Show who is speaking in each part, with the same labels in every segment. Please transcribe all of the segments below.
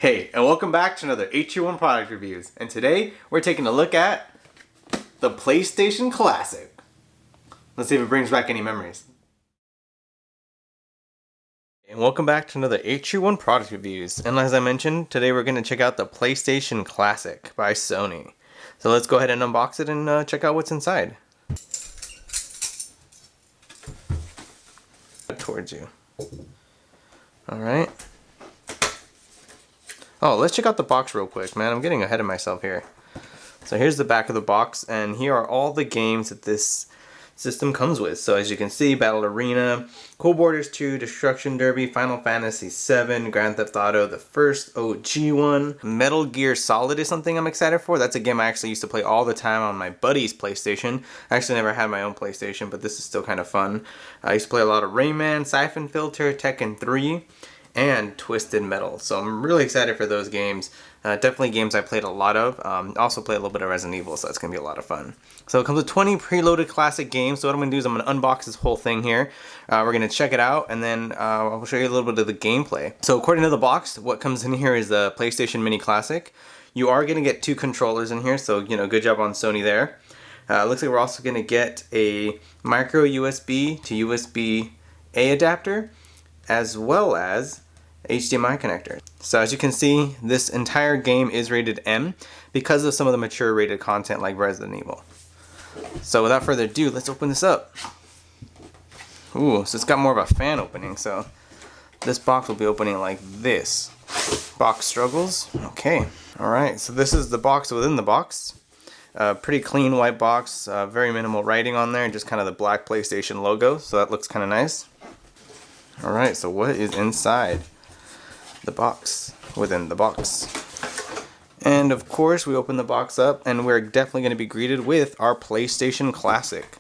Speaker 1: Hey, and welcome back to another atetreewon product reviews. And today we're taking a look at the PlayStation Classic. Let's see if it brings back any memories. And welcome back to another atetreewon product reviews. And as I mentioned, today we're going to check out the PlayStation Classic by Sony. So let's go ahead and unbox it and check out what's inside. Towards you. Alright. Oh, let's check out the box real quick, man. I'm getting ahead of myself here. So here's the back of the box, and here are all the games that this system comes with. So as you can see, Battle Arena, Cool Borders 2, Destruction Derby, Final Fantasy 7, Grand Theft Auto, the first OG one. Metal Gear Solid is something I'm excited for. That's a game I actually used to play all the time on my buddy's PlayStation. I actually never had my own PlayStation, but this is still kind of fun. I used to play a lot of Rayman, Siphon Filter, Tekken 3, and Twisted Metal. So I'm really excited for those games. Definitely games I played a lot of. Also played a little bit of Resident Evil, so that's going to be a lot of fun. So it comes with 20 preloaded classic games. So what I'm going to do is I'm going to unbox this whole thing here. We're going to check it out, and then I'll show you a little bit of the gameplay. So according to the box, what comes in here is the PlayStation Mini Classic. You are going to get 2 controllers in here, so good job on Sony there. Looks like we're also going to get a micro USB to USB-A adapter, as well as HDMI connector. So as you can see, this entire game is rated M because of some of the mature rated content like Resident Evil. So without further ado, let's open this up. Ooh, so it's got more of a fan opening, so this box will be opening like this. Box struggles. Okay, alright, so this is the box within the box. Pretty clean white box, very minimal writing on there, just kind of the black PlayStation logo, so that looks kind of nice. Alright, so what is inside the box within the box? And of course we open the box up and we're definitely going to be greeted with our PlayStation Classic.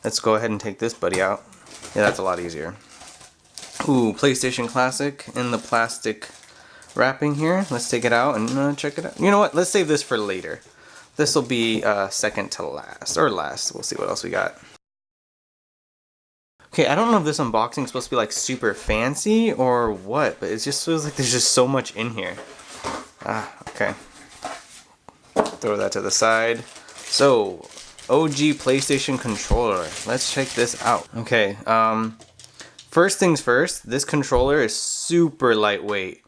Speaker 1: Let's go ahead and take this buddy out. Yeah, that's a lot easier. Ooh, PlayStation Classic in the plastic wrapping here. Let's take it out and check it out. You know what, let's save this for later. This will be second to last, or last. We'll see what else we got. Okay, I don't know if this unboxing is supposed to be like super fancy or what, but it just feels like there's just so much in here. Okay. Throw that to the side. So, OG PlayStation controller. Let's check this out. Okay, first things first, this controller is super lightweight.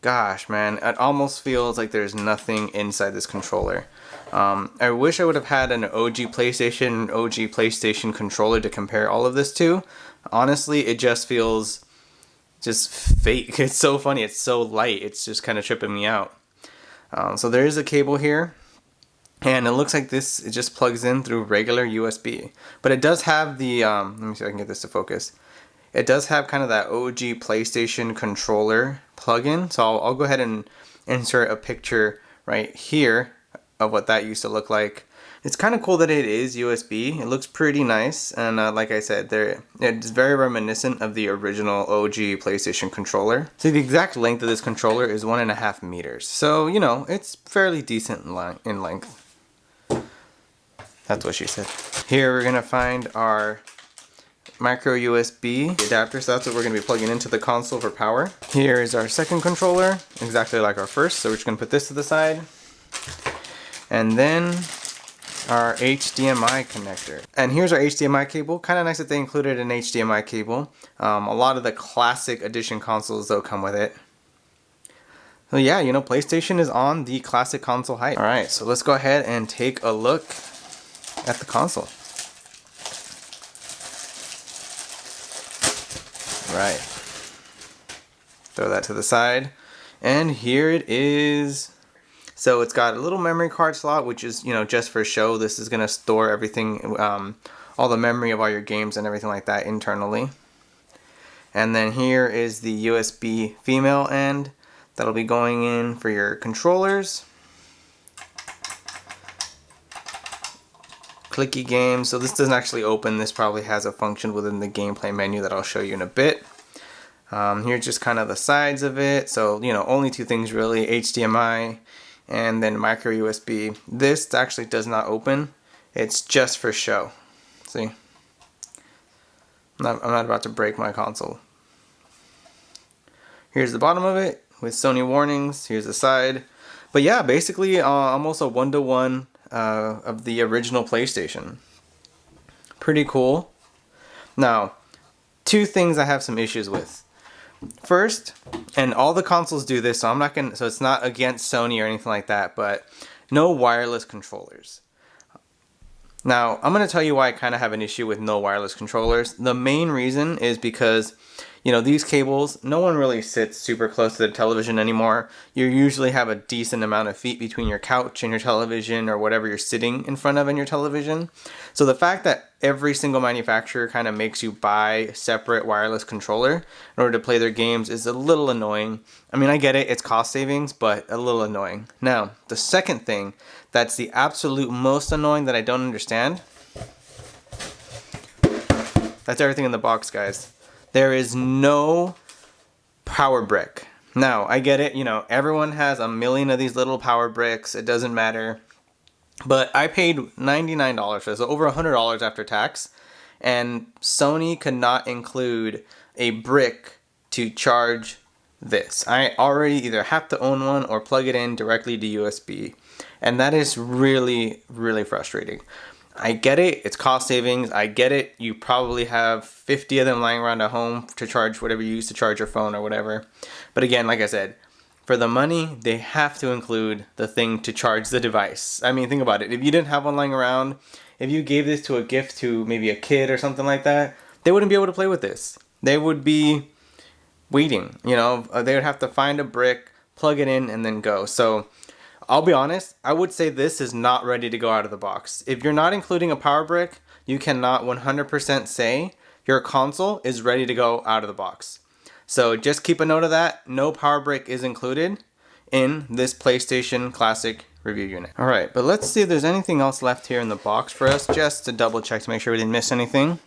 Speaker 1: Gosh, man, it almost feels like there's nothing inside this controller. I wish I would have had an OG PlayStation controller to compare all of this to. Honestly, it just feels just fake. It's so funny. It's so light. It's just kind of tripping me out. So there is a cable here. And it looks like this, it just plugs in through regular USB. But it does have the, let me see if I can get this to focus. It does have kind of that OG PlayStation controller plug-in. So I'll go ahead and insert a picture right here of what that used to look like. It's kind of cool that it is USB. It looks pretty nice, and like I said, it's very reminiscent of the original OG PlayStation controller. So the exact length of this controller is 1.5 meters. So it's fairly decent in length. That's what she said. Here we're gonna find our micro USB adapter, so that's what we're going to be plugging into the console for power. Here is our second controller, exactly like our first, so we're just going to put this to the side. And then our HDMI connector. And here's our HDMI cable. Kind of nice that they included an HDMI cable. A lot of the classic edition consoles though come with it. So yeah, PlayStation is on the classic console hype. Alright, so let's go ahead and take a look at the console. Right. Throw that to the side. And here it is. So it's got a little memory card slot, which is, just for show. This is going to store everything, all the memory of all your games and everything like that internally. And then here is the USB female end. That'll be going in for your controllers. Clicky games. So this doesn't actually open. This probably has a function within the gameplay menu that I'll show you in a bit. Here's just kind of the sides of it. So, only 2 things really. HDMI and then micro USB. This actually does not open. It's just for show. See? I'm not about to break my console. Here's the bottom of it. with Sony warnings. Here's the side. But yeah, basically almost a 1-to-1 of the original PlayStation. Pretty cool. Now, two things I have some issues with. First, and all the consoles do this, so I'm not gonna, so it's not against Sony or anything like that, but no wireless controllers. Now, I'm going to tell you why I kind of have an issue with no wireless controllers. The main reason is because, you know, these cables, no one really sits super close to the television anymore. You usually have a decent amount of feet between your couch and your television or whatever you're sitting in front of in your television. So the fact that every single manufacturer kind of makes you buy a separate wireless controller in order to play their games is a little annoying. I mean, I get it, it's cost savings, but a little annoying. Now, the second thing that's the absolute most annoying that I don't understand, that's everything in the box, guys. There is no power brick. Now, I get it, you know, everyone has a million of these little power bricks, it doesn't matter. But I paid $99 for this, so over $100 after tax, and Sony could not include a brick to charge this. I already either have to own one or plug it in directly to USB, and that is really, really frustrating. I get it, it's cost savings, I get it, you probably have 50 of them lying around at home to charge whatever you use to charge your phone or whatever. But again, like I said, for the money, they have to include the thing to charge the device. I mean, think about it. If you didn't have one lying around, if you gave this to a gift to maybe a kid or something like that, they wouldn't be able to play with this. They would be waiting, you know, they would have to find a brick, plug it in, and then go. So I'll be honest, I would say this is not ready to go out of the box. If you're not including a power brick, you cannot 100% say your console is ready to go out of the box. So just keep a note of that. No power brick is included in this PlayStation Classic review unit. Alright, but let's see if there's anything else left here in the box for us, just to double check to make sure we didn't miss anything.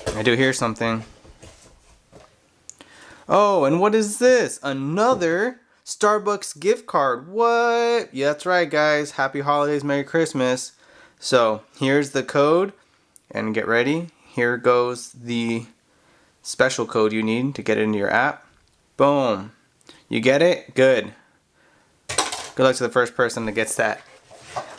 Speaker 1: I do hear something. Oh, and what is this? Another Starbucks gift card. What? Yeah, that's right, guys. Happy holidays, Merry Christmas. So here's the code, and get ready. Here goes the special code you need to get it into your app. Boom. You get it? Good. Good luck to the first person that gets that.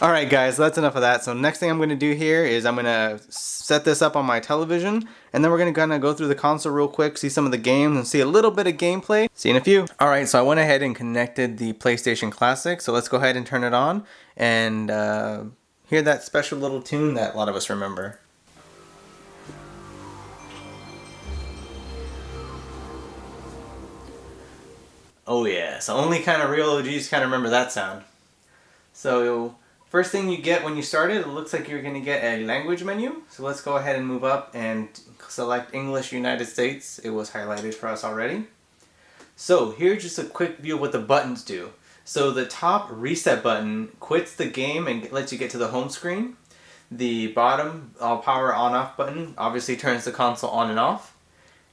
Speaker 1: Alright guys, that's enough of that. So next thing I'm going to do here is I'm going to set this up on my television, and then we're going to kind of go through the console real quick, see some of the games, and see a little bit of gameplay. See you in a few. Alright, so I went ahead and connected the PlayStation Classic, so let's go ahead and turn it on and hear that special little tune that a lot of us remember. Oh yeah, so only kind of real OGs kind of remember that sound. So first thing you get when you start it looks like you're going to get a language menu. So let's go ahead and move up and select English United States. It was highlighted for us already. So here's just a quick view of what the buttons do. So the top reset button quits the game and lets you get to the home screen. The bottom power on off button obviously turns the console on and off.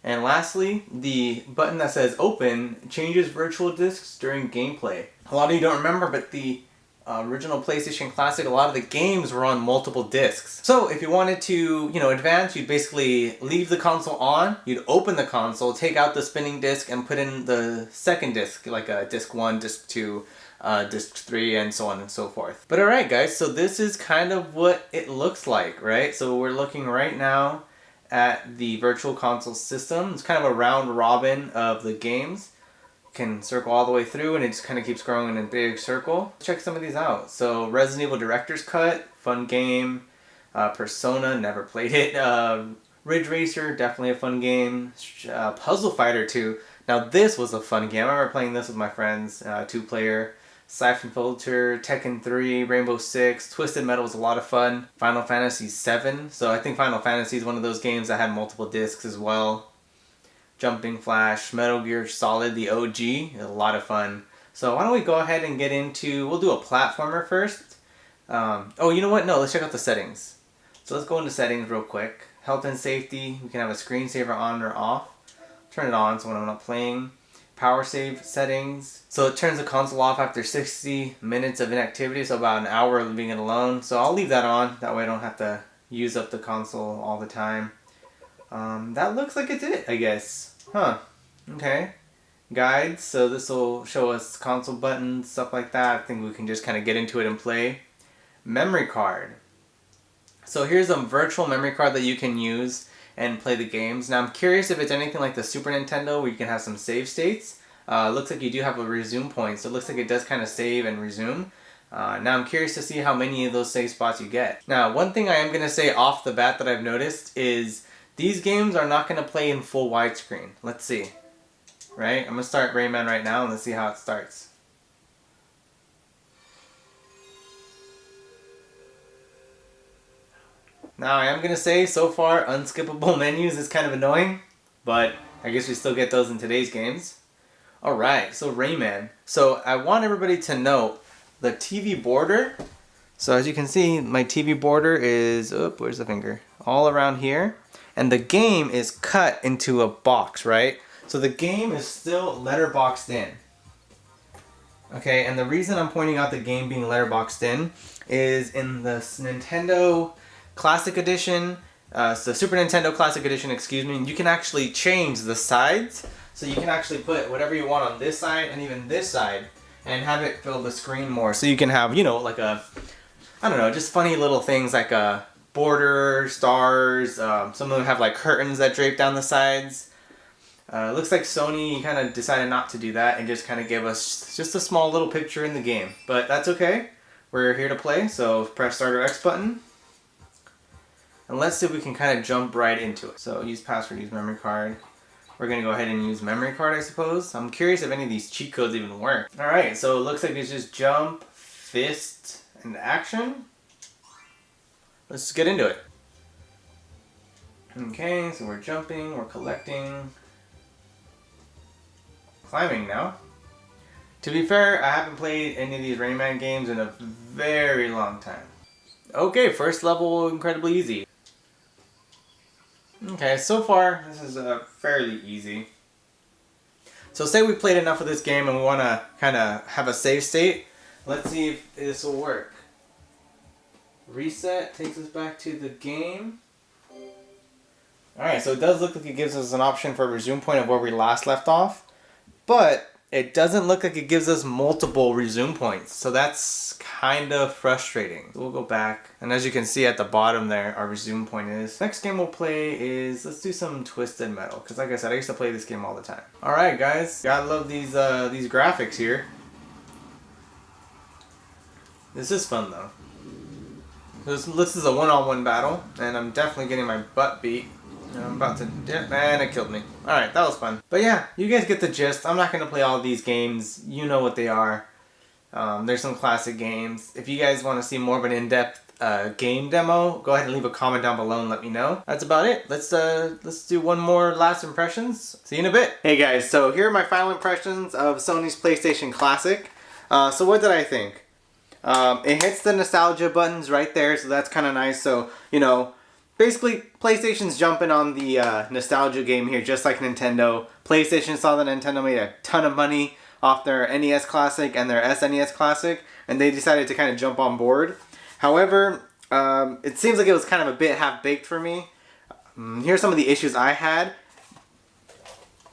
Speaker 1: And lastly, the button that says open changes virtual disks during gameplay. A lot of you don't remember, but the original PlayStation Classic, a lot of the games were on multiple discs. So if you wanted to, advance, you'd basically leave the console on, you'd open the console, take out the spinning disc, and put in the second disc, like disc 1, disc 2, disc 3, and so on and so forth. But alright guys, so this is kind of what it looks like, right? So we're looking right now at the virtual console system. It's kind of a round robin of the games. You can circle all the way through and it just kind of keeps growing in a big circle. Check some of these out. So Resident Evil Director's Cut, fun game. Persona, never played it. Ridge Racer, definitely a fun game. Puzzle Fighter 2. Now this was a fun game. I remember playing this with my friends, 2-player. Siphon Filter, Tekken 3, Rainbow Six, Twisted Metal was a lot of fun. Final Fantasy 7. So I think Final Fantasy is one of those games that had multiple discs as well. Jumping Flash, Metal Gear Solid, the OG, a lot of fun. So why don't we go ahead and get into, we'll do a platformer first. Oh, you know what? No, let's check out the settings. So let's go into settings real quick. Health and safety, we can have a screensaver on or off. Turn it on so when I'm not playing. Power save settings. So it turns the console off after 60 minutes of inactivity, so about an hour of leaving it alone. So I'll leave that on, that way I don't have to use up the console all the time. That looks like it's it, I guess. Huh. Okay. guides. So this will show us console buttons, stuff like that. I think we can just kind of get into it and play. Memory card. So here's a virtual memory card that you can use and play the games. Now I'm curious if it's anything like the Super Nintendo where you can have some save states. Looks like you do have a resume point, so it looks like it does kind of save and resume. Now I'm curious to see how many of those save spots you get. Now one thing I am going to say off the bat that I've noticed is these games are not going to play in full widescreen. Let's see. Right? I'm going to start Rayman right now and let's see how it starts. Now I am going to say, so far, unskippable menus is kind of annoying, but I guess we still get those in today's games. Alright, so Rayman. So I want everybody to know the TV border. So as you can see, my TV border is, where's the finger? All around here. And the game is cut into a box, right? So the game is still letterboxed in. Okay, and the reason I'm pointing out the game being letterboxed in is in the Nintendo Classic Edition, the Super Nintendo Classic Edition, excuse me, you can actually change the sides. So you can actually put whatever you want on this side and even this side and have it fill the screen more. So you can have, you know, like a, I don't know, just funny little things like a border, stars, some of them have like curtains that drape down the sides. Looks like Sony kind of decided not to do that and just kind of give us just a small little picture in the game. But that's okay. We're here to play, so press start or X button. And let's see if we can kind of jump right into it. So use password, use memory card. We're going to go ahead and use memory card, I suppose. I'm curious if any of these cheat codes even work. Alright, so it looks like it's just jump, fist, and action. Let's just get into it. Okay, so we're jumping, we're collecting. Climbing now. To be fair, I haven't played any of these Rayman games in a very long time. Okay, first level incredibly easy. Okay, so far this is fairly easy. So say we played enough of this game and we want to kind of have a save state. Let's see if this will work. Reset takes us back to the game. Alright, so it does look like it gives us an option for a resume point of where we last left off. But it doesn't look like it gives us multiple resume points. So that's kind of frustrating. So we'll go back. And as you can see at the bottom there, our resume point is. Next game we'll play is, let's do some Twisted Metal. Because like I said, I used to play this game all the time. Alright guys, gotta love these graphics here. This is fun though. This is a one-on-one battle. And I'm definitely getting my butt beat. I'm about to dip, and it killed me. Alright, that was fun. But yeah, you guys get the gist. I'm not going to play all these games. You know what they are. There's some classic games. If you guys want to see more of an in-depth game demo, go ahead and leave a comment down below and let me know. That's about it. Let's do one more last impressions. See you in a bit. Hey guys, so here are my final impressions of Sony's PlayStation Classic. So what did I think? It hits the nostalgia buttons right there, so that's kind of nice. So, you know, basically, PlayStation's jumping on the nostalgia game here, just like Nintendo. PlayStation saw that Nintendo made a ton of money off their NES Classic and their SNES Classic, and they decided to kind of jump on board. However, it seems like it was kind of a bit half-baked for me. Here's some of the issues I had.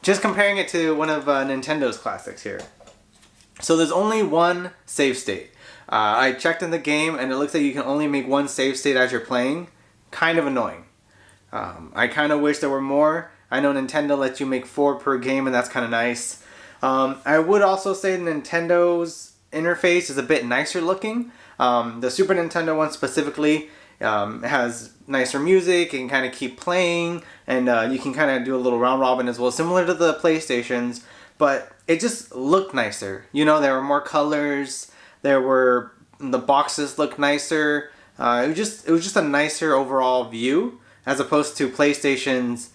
Speaker 1: Just comparing it to one of Nintendo's classics here. So there's only one save state. I checked in the game, and it looks like you can only make one save state as you're playing. Kind of annoying. I kind of wish there were more. I know Nintendo lets you make 4 per game, and that's kind of nice. I would also say Nintendo's interface is a bit nicer looking. The Super Nintendo one specifically has nicer music and kind of keep playing, and you can kind of do a little round robin as well, similar to the PlayStation's, but it just looked nicer. You know, there were more colors, the boxes looked nicer. It was just a nicer overall view as opposed to PlayStation's,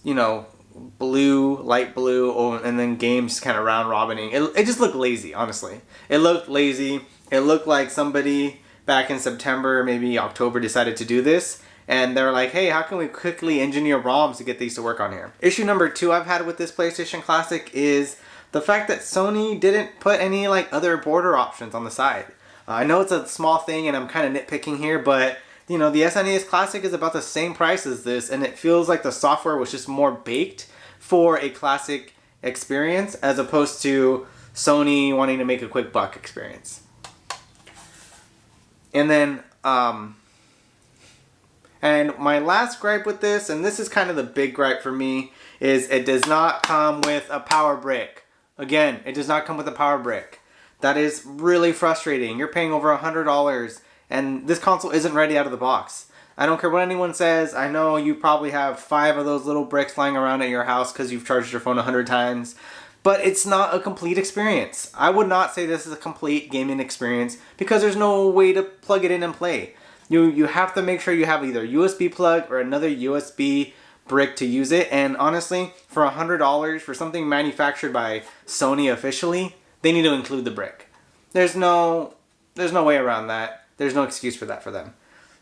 Speaker 1: you know, blue, light blue, and then games kind of round robining. It just looked lazy, honestly. It looked lazy. It looked like somebody back in September, maybe October, decided to do this, and they're like, hey, how can we quickly engineer ROMs to get these to work on here? Issue number 2 I've had with this PlayStation Classic is the fact that Sony didn't put any like other border options on the side. I know it's a small thing and I'm kind of nitpicking here, but you know, the SNES Classic is about the same price as this, and it feels like the software was just more baked for a classic experience as opposed to Sony wanting to make a quick buck experience. And then, and my last gripe with this, and this is kind of the big gripe for me, is it does not come with a power brick. Again, it does not come with a power brick. That is really frustrating. You're paying over $100 and this console isn't ready out of the box. I don't care what anyone says. I know you probably have 5 of those little bricks lying around at your house because you've charged your phone 100 times. But it's not a complete experience. I would not say this is a complete gaming experience because there's no way to plug it in and play. You have to make sure you have either a USB plug or another USB brick to use it. And honestly, for $100 for something manufactured by Sony officially, they need to include the brick. There's no way around that. There's no excuse for that for them.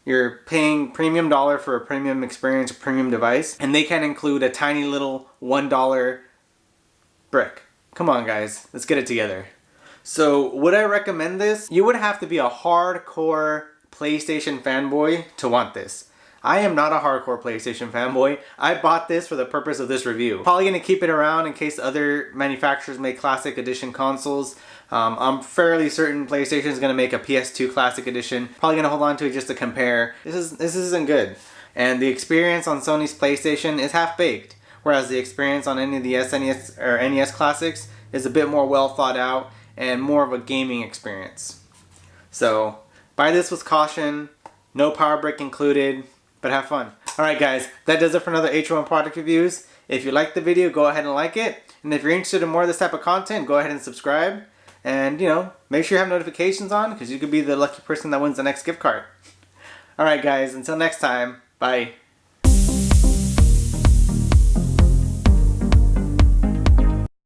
Speaker 1: You're paying premium dollar for a premium experience, a premium device, and they can't include a tiny little $1 brick. Come on guys, let's get it together. So would I recommend this? You would have to be a hardcore PlayStation fanboy to want this. I am not a hardcore PlayStation fanboy. I bought this for the purpose of this review. Probably going to keep it around in case other manufacturers make Classic Edition consoles. I'm fairly certain PlayStation is going to make a PS2 Classic Edition. Probably going to hold on to it just to compare. This isn't good. And the experience on Sony's PlayStation is half-baked. Whereas the experience on any of the SNES or NES Classics is a bit more well thought out and more of a gaming experience. So buy this with caution. No power brick included. But have fun. Alright guys, that does it for another atetreewon product reviews. If you liked the video, go ahead and like it. And if you're interested in more of this type of content, go ahead and subscribe. And, make sure you have notifications on because you could be the lucky person that wins the next gift card. Alright guys, until next time, bye.